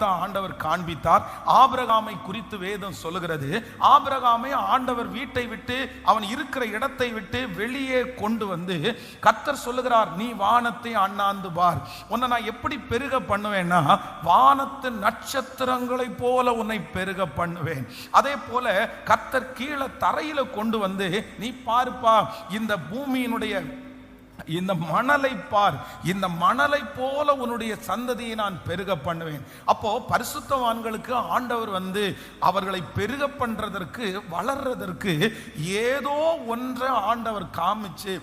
காரியத்தை ஆண்டவர் காண்பித்தார். ஆபிரகாமை குறித்து வேதம் சொல்லுகிறது, ஆபிரகாமை ஆண்டவர் வீட்டை விட்டு, அவன் இருக்கிற இடத்தை விட்டு வெளியே கொண்டு வந்து கர்த்தர் சொல்லுகிறார், நீ வானத்தை அண்ணாந்து பார், உன்னை நான் எப்படி பெருக பண்ணுவேன்னா வானத்து நட்சத்திரங்களை போல உன்னை பெருக பண்ணுவேன். அதே போல கர்த்தர் கீழே தரையில கொண்டு வந்து, நீ பார்ப்பா இந்த பூமியினுடைய இந்த மணலை பார், இந்த மணலை போல உன்னுடைய சந்ததியை நான் பெருக பண்ணுவேன். அப்போ பரிசுத்தவான்களுக்கு ஆண்டவர் வந்து அவர்களை பெருக பண்றதற்கு, வளர்றதற்கு ஏதோ ஒன்றை ஆண்டவர் காமிச்சு,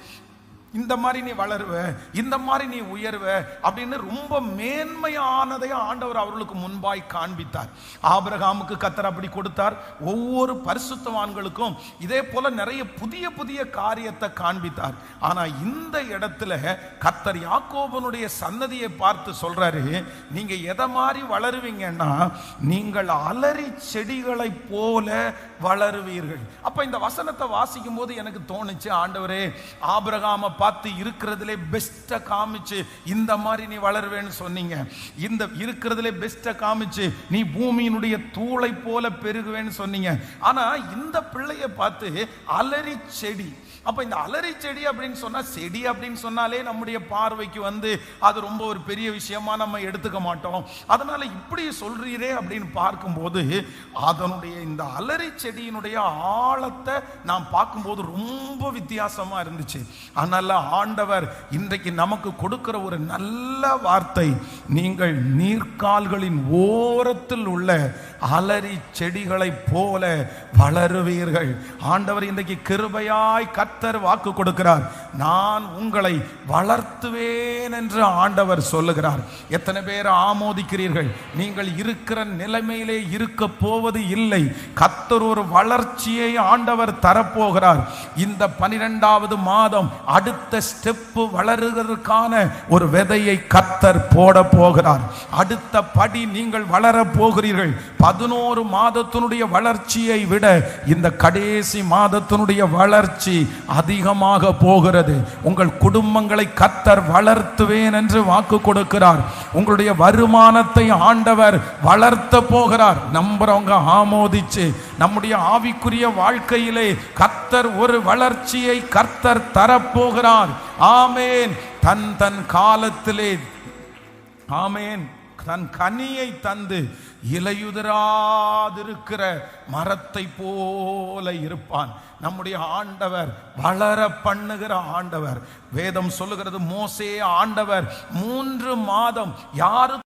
இந்த மாதிரி நீ வளருவ, இந்த மாதிரி நீ உயர்வ அப்படின்னு ரொம்ப மேன்மையானதை ஆண்டவர் அவர்களுக்கு முன்பாய் காண்பித்தார். ஆபிரகாமுக்கு கர்த்தர் அப்படி கொடுத்தார். ஒவ்வொரு பரிசுத்தவான்களுக்கும் இதே போல நிறைய புதிய புதிய காரியத்தை காண்பித்தார். ஆனா இந்த இடத்துல கர்த்தர் யாக்கோபனுடைய சன்னதியை பார்த்து சொல்றாரு, நீங்க எதை மாதிரி வளருவீங்கன்னா நீங்கள் அலரி செடிகளை போல வளருவீர்கள். அப்ப இந்த வசனத்தை வாசிக்கும் போது எனக்கு தோணுச்சு, ஆண்டவரே ஆபிரகாம பார்த்து இருக்கிறதுலே பெஸ்ட்டை காமிச்சு இந்த மாதிரி நீ வளருவேன்னு சொன்னீங்க, இந்த இருக்கிறதுலே பெஸ்ட்டை காமிச்சு நீ பூமியினுடைய தூளை போல பெருகுவேன்னு சொன்னீங்க. ஆனா இந்த பிள்ளையை பார்த்து அலரி செடி. அப்ப இந்த அலரி செடி அப்படின்னு சொன்னா, செடி அப்படின்னு சொன்னாலே நம்முடைய பார்வைக்கு வந்து அது ரொம்ப ஒரு பெரிய விஷயமா நம்ம எடுத்துக்க மாட்டோம். அதனால இப்படி சொல்றீரே அப்படின்னு பார்க்கும்போது அதனுடைய இந்த அலரி செடியினுடைய ஆழத்தை நாம் பார்க்கும்போது ரொம்ப வித்தியாசமா இருந்துச்சு. அதனால ஆண்டவர் இன்றைக்கு நமக்கு கொடுக்கிற ஒரு நல்ல வார்த்தை, நீங்கள் நீர்க்கால்களின் ஓரத்தில் உள்ள அலரி செடிகளை போல வளருவீர்கள். ஆண்டவர் இன்றைக்கு கிருபையாய் கர்த்தர் வாக்கு கொடுக்கிறார், நான் உங்களை வளர்த்துவேன் என்று ஆண்டவர் சொல்லுகிறார். எத்தனை பேர் ஆமோதிக்கிறீர்கள்? நீங்கள் இருக்கிற நிலைமையிலே இருக்க போவது இல்லை. கர்த்தர் ஒரு வளர்ச்சியை ஆண்டவர் தரப்போகிறார். இந்த 12வது மாதம் அடுத்த ஸ்டெப் வளருவதற்கான ஒரு விதையை கர்த்தர் போட போகிறார். அடுத்த படி நீங்கள் வளர போகிறீர்கள். 11 மாதத்தினுடைய வளர்ச்சியை விட இந்த கடைசி மாதத்தினுடைய வளர்ச்சி அதிகமாக போகிறது. உங்கள் குடும்பங்களை கர்த்தர் வளர்த்துவேன் என்று வாக்கு கொடுக்கிறார். உங்களுடைய வருமானத்தை ஆண்டவர் வளர்த்த போகிறார். நம்புறவங்க ஆமோதிச்சு, நம்முடைய ஆவிக்குரிய வாழ்க்கையிலே கர்த்தர் ஒரு வளர்ச்சியை கர்த்தர் தரப்போகிறார். ஆமேன். தன் காலத்திலே ஆமேன் தன் கனியை தந்து இலையுதிராதிருக்கிற மரத்தை போல இருப்பான். நம்முடைய ஆண்டவர் வளர பண்ணுகிற ஆண்டவர். வேதம் சொல்லுகிறது, மோசே ஆண்டவர் 3 மாதம் யாரு